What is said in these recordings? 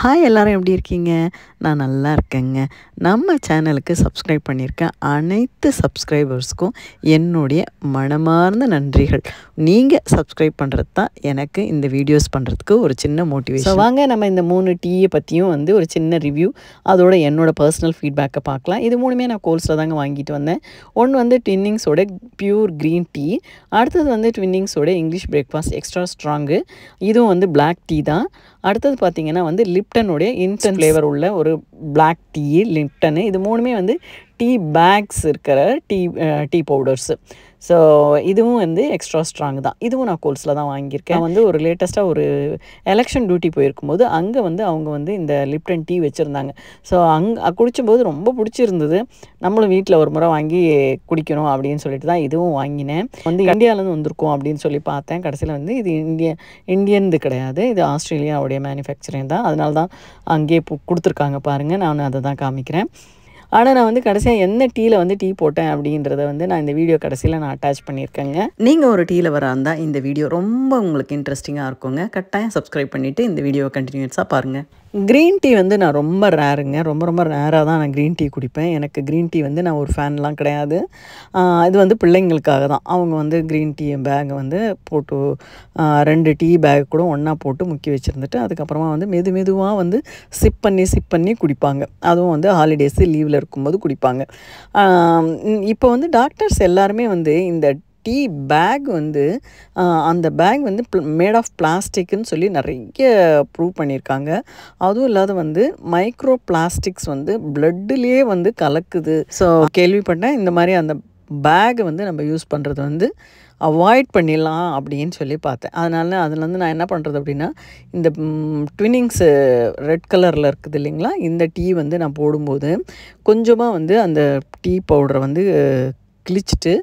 Hi எல்லாரும் எப்படி இருக்கீங்க? நான் நல்லா இருக்கேங்க. நம்ம சேனலுக்கு சப்ஸ்கிரைப் பண்ணியிருக்க அனைத்து சப்ஸ்கிரைபர்ஸ்க்கும் என்னுடைய மனமார்ந்த நன்றிகள். நீங்கள் சப்ஸ்கிரைப் பண்ணுறது தான் எனக்கு இந்த வீடியோஸ் பண்ணுறதுக்கு ஒரு சின்ன மோட்டிவேஷன். ஸோ வாங்க நம்ம இந்த 3 டீயை பற்றியும் ஒரு சின்ன ரிவ்யூ, அதோட என்னோடய பர்சனல் ஃபீட்பேக்கை பார்க்கலாம். இது மூணுமே நான் கோல்ஸில் தாங்க வாங்கிட்டு வந்தேன். ஒன்று ட்வின்னிங்ஸோட பியூர் க்ரீன் டீ, அடுத்தது ட்வின்னிங்ஸோட இங்கிலீஷ் பிரேக்ஃபாஸ்ட் எக்ஸ்ட்ரா ஸ்ட்ராங்கு, இதுவும் பிளாக் டீ தான். அடுத்தது பார்த்திங்கன்னா லிப்டனுடைய இன்ஸ்டன்ட் ஃப்ளேவர் உள்ள ஒரு பிளாக் டீ லிப்டனு. இது மூணுமே டீ பேக்ஸ் இருக்கிற டீ பவுடர்ஸு. ஸோ இதுவும் எக்ஸ்ட்ரா ஸ்ட்ராங் தான். இதுவும் நான் கோல்ஸில் தான் வாங்கியிருக்கேன். நான் ஒரு லேட்டஸ்ட்டாக ஒரு எலெக்ஷன் டியூட்டி போயிருக்கும்போது அங்கே அவங்க இந்த லிப்டன் டீ வச்சுருந்தாங்க. ஸோ குடிக்கும்போது ரொம்ப பிடிச்சிருந்தது. நம்மளும் வீட்டில் ஒரு முறை வாங்கி குடிக்கணும் அப்படின்னு சொல்லிட்டு தான் இதுவும் வாங்கினேன். இந்தியாவிலேருந்து வந்திருக்கோம் அப்படின்னு சொல்லி பார்த்தேன். கடைசியில் இது இந்தியன்து கிடையாது, இது ஆஸ்திரேலியாவுடைய மேனுஃபேக்சரிங் தான். அதனால தான் அங்கேயே கொடுத்துருக்காங்க பாருங்கள். நான் அதை தான் காமிக்கிறேன். ஆனால் நான் கடைசியாக என்ன டீயில் டீ போட்டேன் அப்படின்றத நான் இந்த வீடியோ கடைசியில் நான் அட்டாச் பண்ணியிருக்கேங்க. நீங்கள் ஒரு டீயில் வர இருந்தால் இந்த வீடியோ ரொம்ப உங்களுக்கு இன்ட்ரெஸ்டிங்காக இருக்குங்க. கட்டாயம் சப்ஸ்கிரைப் பண்ணிவிட்டு இந்த வீடியோவை கண்டினியூஸாக பாருங்கள். க்ரீன் டீ நான் ரொம்ப ரேருங்க. ரொம்ப ரேராக தான் நான் க்ரீன் டீ குடிப்பேன். எனக்கு க்ரீன் டீ நான் ஒரு ஃபேன்லாம் கிடையாது. இது பிள்ளைங்களுக்காக தான். அவங்க க்ரீன் டீ பேக்கை போட்டு 2 டீ பேக் கூட ஒன்றா போட்டு முக்கி வச்சுருந்துட்டு அதுக்கப்புறமா மெதுவாக சிப் பண்ணி குடிப்பாங்க. அதுவும் ஹாலிடேஸு லீவில் இருக்கும்போது குடிப்பாங்க. இப்போ டாக்டர்ஸ் எல்லாருமே இந்த டீ பேக் அந்த பேக் மேட் ஆஃப் பிளாஸ்டிக்னு சொல்லி நிறைய ப்ரூவ் பண்ணியிருக்காங்க. அதுவும் இல்லாத மைக்ரோ பிளாஸ்டிக்ஸ் பிளட்டுலேயே கலக்குது. ஸோ கேள்விப்பட்டேன். இந்த மாதிரி அந்த பேக் நம்ம யூஸ் பண்ணுறது அவாய்ட் பண்ணிடலாம் அப்படின்னு சொல்லி பார்த்தேன். அதில் நான் என்ன பண்ணுறது அப்படின்னா, இந்த ட்வின்னிங்ஸு ரெட் கலரில் இருக்குது இல்லைங்களா, இந்த டீ நான் போடும்போது கொஞ்சமாக அந்த டீ பவுடரை கிழிச்சிட்டு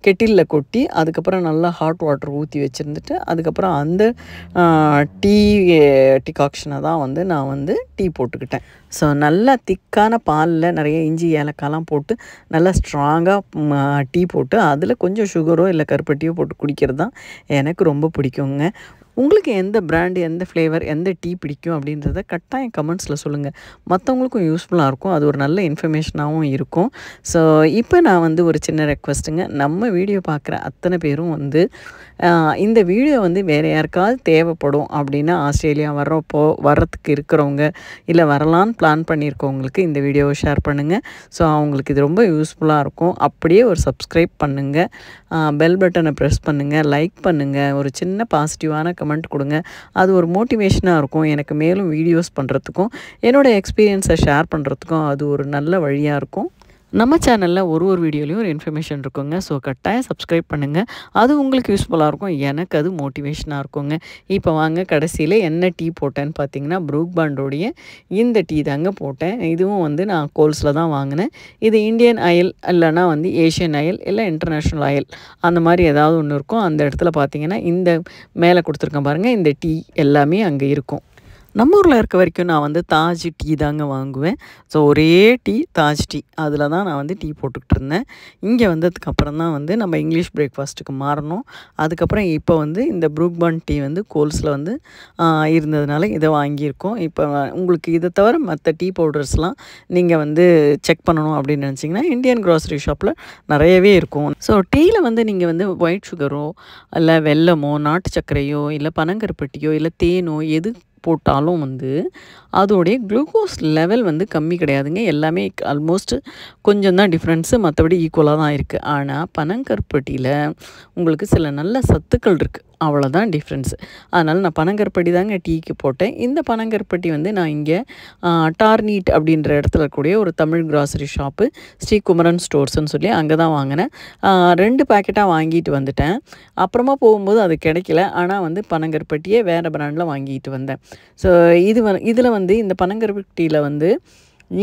கெட்டிலில் கொட்டி அதுக்கப்புறம் நல்லா ஹாட் வாட்டர் ஊற்றி வச்சுருந்துட்டு அதுக்கப்புறம் அந்த டிகாக்ஷனை தான் நான் டீ போட்டுக்கிட்டேன். ஸோ நல்லா திக்கான பாலில் நிறைய இஞ்சி ஏலக்காய்லாம் போட்டு நல்லா ஸ்ட்ராங்காக டீ போட்டு அதில் கொஞ்சம் சுகரோ இல்லை கருப்பட்டியோ போட்டு குடிக்கிறது தான் எனக்கு ரொம்ப பிடிக்குங்க. உங்களுக்கு எந்த பிராண்டு, எந்த ஃப்ளேவர், எந்த டீ பிடிக்கும் அப்படின்றத கட்டாயம் கமெண்ட்ஸில் சொல்லுங்கள். மற்றவங்களுக்கும் யூஸ்ஃபுல்லாக இருக்கும். அது ஒரு நல்ல இன்ஃபர்மேஷனாகவும் இருக்கும். ஸோ இப்போ நான் ஒரு சின்ன ரெக்வஸ்ட்டுங்க. நம்ம வீடியோ பார்க்குற அத்தனை பேரும் இந்த வீடியோ வேறு யாருக்காவது தேவைப்படும் அப்படின்னா, ஆஸ்திரேலியா வர்றதுக்கு இருக்கிறவங்க இல்லை வரலான்னு பிளான் பண்ணியிருக்கவங்களுக்கு இந்த வீடியோவை ஷேர் பண்ணுங்கள். ஸோ அவங்களுக்கு இது ரொம்ப யூஸ்ஃபுல்லாக இருக்கும். அப்படியே ஒரு சப்ஸ்கிரைப் பண்ணுங்கள், பெல் பட்டனை ப்ரெஸ் பண்ணுங்கள், லைக் பண்ணுங்கள், ஒரு சின்ன பாசிட்டிவான கமெண்ட் கொடுங்க. அது ஒரு மோட்டிவேஷனாக இருக்கும். எனக்கு மேலும் வீடியோஸ் பண்ணுறதுக்கும் என்னோடய எக்ஸ்பீரியன்ஸை ஷேர் பண்ணுறதுக்கும் அது ஒரு நல்ல வழியாக இருக்கும். நம்ம சேனலில் ஒரு வீடியோலையும் ஒரு இன்ஃபர்மேஷன் இருக்குங்க. ஸோ கட்டாயம் சப்ஸ்கிரைப் பண்ணுங்கள். அது உங்களுக்கு யூஸ்ஃபுல்லாக இருக்கும், எனக்கு அது மோட்டிவேஷனாக இருக்குங்க. இப்போ வாங்க கடைசியில் என்ன டீ போட்டேன்னு பார்த்தீங்கன்னா, ப்ரூக் பாண்டோடைய இந்த டீ தாங்க போட்டேன். இதுவும் நான் கோல்ஸில் தான் வாங்கினேன். இது இந்தியன் ஆயில் இல்லைனா ஏஷியன் ஆயில் இல்லை இன்டர்நேஷ்னல் ஆயில் அந்த மாதிரி ஏதாவது ஒன்று இருக்கும். அந்த இடத்துல பார்த்தீங்கன்னா இந்த மேலே கொடுத்துருக்கேன் பாருங்கள், இந்த டீ எல்லாமே அங்கே இருக்கும். நம்ம ஊரில் இருக்க வரைக்கும் நான் தாஜ் டீ தாங்க வாங்குவேன். ஸோ ஒரே டீ தாஜ் டீ, அதில் தான் நான் டீ போட்டுக்கிட்டு இருந்தேன். இங்கே வந்ததுக்கப்புறம் தான் நம்ம இங்கிலீஷ் பிரேக்ஃபாஸ்ட்டுக்கு மாறணும். அதுக்கப்புறம் இப்போ இந்த ப்ரூக் பாண்ட் டீ கோல்ஸில் இருந்ததுனால இதை வாங்கியிருக்கோம். இப்போ உங்களுக்கு இதை தவிர மற்ற டீ பவுடர்ஸ்லாம் நீங்கள் செக் பண்ணணும் அப்படின்னு நினச்சிங்கன்னா இந்தியன் க்ராசரி ஷாப்பில் நிறையவே இருக்கும். ஸோ டீயில் நீங்கள் ஒயிட் சுகரோ இல்லை வெல்லமோ நாட்டு சர்க்கரையோ இல்லை பனங்கருப்பட்டியோ இல்லை தேனோ எது போட்டாலும் அதோடைய குளுக்கோஸ் லெவல் கம்மி கிடையாதுங்க. எல்லாமே ஆல்மோஸ்ட் கொஞ்சம் தான் டிஃப்ரென்ஸு, மற்றபடி ஈக்குவலாக தான் இருக்குது. ஆனால் பனங்கருப்பட்டியில் உங்களுக்கு சில நல்ல சத்துக்கள் இருக்குது, அவ்வளோதான் டிஃப்ரென்ஸு. அதனால் நான் பனங்கருப்பட்டி தாங்க டீக்கு போட்டேன். இந்த பனங்கருப்பட்டி நான் இங்கே டார்னீட் அப்படின்ற இடத்துல இருக்கக்கூடிய ஒரு தமிழ் கிராசரி ஷாப்பு ஸ்ரீகுமரன் ஸ்டோர்ஸ்ன்னு சொல்லி அங்கே தான் வாங்கினேன். 2 பேக்கெட்டாக வாங்கிட்டு வந்துட்டேன். அப்புறமா போகும்போது அது கிடைக்கல. ஆனால் பனங்கருப்பட்டியே வேறு பிராண்டில் வாங்கிட்டு வந்தேன். ஸோ இதில் இந்த பனங்கருப்பட்டியில்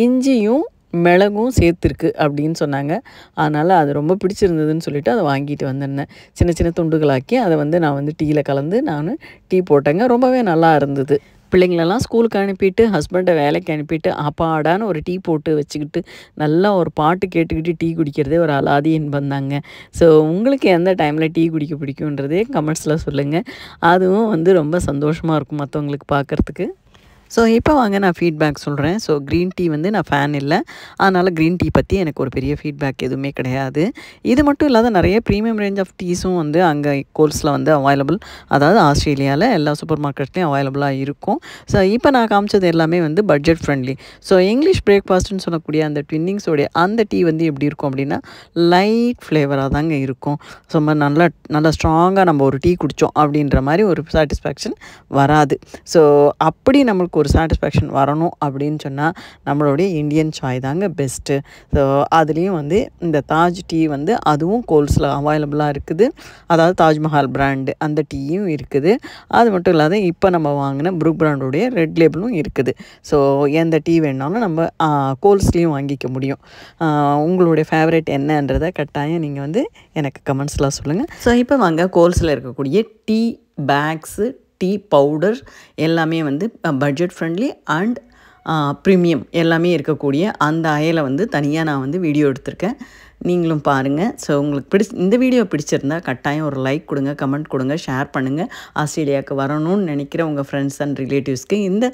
இஞ்சியும் மிளகும் சேர்த்துருக்கு அப்படின்னு சொன்னாங்க. அதனால் அது ரொம்ப பிடிச்சிருந்ததுன்னு சொல்லிவிட்டு அதை வாங்கிட்டு வந்திருந்தேன். சின்ன சின்ன துண்டுகளாக்கி அதை நான் டீயில் கலந்து நான் டீ போட்டேங்க. ரொம்பவே நல்லா இருந்தது. பிள்ளைங்களெல்லாம் ஸ்கூலுக்கு அனுப்பிட்டு ஹஸ்பண்டை வேலைக்கு அனுப்பிட்டு அப்பாடான்னு ஒரு டீ போட்டு வச்சுக்கிட்டு நல்லா ஒரு பாட்டு கேட்டுக்கிட்டு டீ குடிக்கிறதே ஒரு அலாதி இன்பம் தாங்க. ஸோ உங்களுக்கு எந்த டைமில் டீ குடிக்க பிடிக்குன்றதே கமெண்ட்ஸில் சொல்லுங்கள். அதுவும் ரொம்ப சந்தோஷமாக இருக்கும் மற்றவங்களுக்கு பார்க்குறதுக்கு. ஸோ இப்போ வாங்க நான் ஃபீட்பேக் சொல்கிறேன். ஸோ க்ரீன் டீ வந்து நான் ஃபேன் இல்லை, அதனால் க்ரீன் டீ பற்றி எனக்கு ஒரு பெரிய ஃபீட்பேக் எதுவுமே கிடையாது. இது மட்டும் இல்லாத நிறைய ப்ரீமியம் ரேஞ்ச் ஆஃப் டீஸும் வந்து அங்கே கோல்ஸில் வந்து அவைலபிள், அதாவது ஆஸ்திரேலியாவில் எல்லா சூப்பர் மார்க்கெட்லேயும் அவைலபிளாக இருக்கும். ஸோ இப்போ நான் காமிச்சது எல்லாமே வந்து பட்ஜெட் ஃப்ரெண்ட்லி. ஸோ இங்கிலீஷ் பிரேக்ஃபாஸ்ட்டுன்னு சொல்லக்கூடிய அந்த ட்வின்னிங்ஸோடைய அந்த டீ வந்து எப்படி இருக்கும் அப்படின்னா லைட் ஃப்ளேவராக தாங்க இருக்கும். ஸோ நல்லா ஸ்ட்ராங்காக நம்ம ஒரு டீ குடித்தோம் அப்படின்ற மாதிரி ஒரு சாட்டிஸ்ஃபேக்ஷன் வராது. ஸோ அப்படி நம்மளுக்கு ஒரு சாட்டிஸ்ஃபேக்ஷன் வரணும் அப்படின்னு சொன்னால் நம்மளுடைய இந்தியன் சாய் தாங்க பெஸ்ட்டு. ஸோ அதுலேயும் வந்து இந்த தாஜ் டீ வந்து அதுவும் கோல்ஸில் அவைலபிளாக இருக்குது, அதாவது தாஜ்மஹால் பிராண்டு அந்த டீயும் இருக்குது. அது மட்டும் இல்லாத இப்போ நம்ம வாங்கின ப்ரூக் பிராண்டோடைய ரெட் லேபிளும் இருக்குது. ஸோ எந்த டீ வேணாலும் நம்ம கோல்ஸ்லேயும் வாங்கிக்க முடியும். உங்களுடைய ஃபேவரட் என்னன்றதை கட்டாயம் நீங்கள் வந்து எனக்கு கமெண்ட்ஸில் சொல்லுங்கள். ஸோ இப்போ வாங்க கோல்ஸில் இருக்கக்கூடிய டீ பேக்ஸு, டீ பவுடர் எல்லாமே வந்து பட்ஜெட் ஃப்ரெண்ட்லி அண்ட் ப்ரீமியம் எல்லாமே இருக்கக்கூடிய அந்த அயலை வந்து தனியாக நான் வந்து வீடியோ எடுத்திருக்கேன், நீங்களும் பாருங்கள். ஸோ உங்களுக்கு இந்த வீடியோ பிடிச்சிருந்தா கட்டாயம் ஒரு லைக் கொடுங்க, கமெண்ட் கொடுங்க, ஷேர் பண்ணுங்கள். ஆஸ்திரேலியாவுக்கு வரணும்னு நினைக்கிற உங்கள் ஃப்ரெண்ட்ஸ் அண்ட் ரிலேட்டிவ்ஸ்க்கு இந்த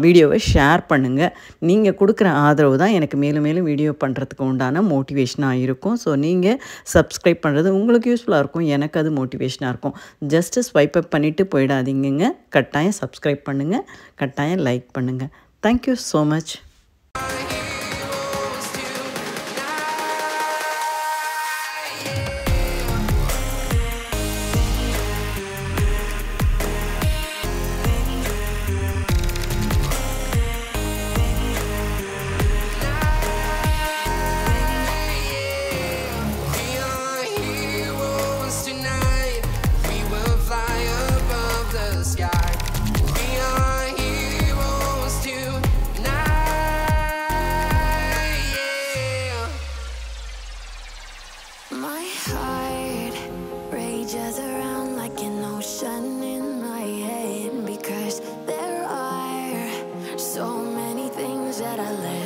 வீடியோவை ஷேர் பண்ணுங்கள். நீங்கள் கொடுக்குற ஆதரவு தான் எனக்கு மேலும் மேலும் வீடியோ பண்ணுறதுக்கு உண்டான மோட்டிவேஷனாக இருக்கும். ஸோ நீங்கள் சப்ஸ்கிரைப் பண்ணுறது உங்களுக்கு யூஸ்ஃபுல்லாக இருக்கும், எனக்கு அது மோட்டிவேஷனாக இருக்கும். ஜஸ்ட்டு ஸ்வைப் அப் பண்ணிவிட்டு போயிடாதீங்க, கட்டாயம் சப்ஸ்கிரைப் பண்ணுங்கள், கட்டாயம் லைக் பண்ணுங்கள். Thank you so much. My heart rages around like an ocean in my head, because there are so many things that I let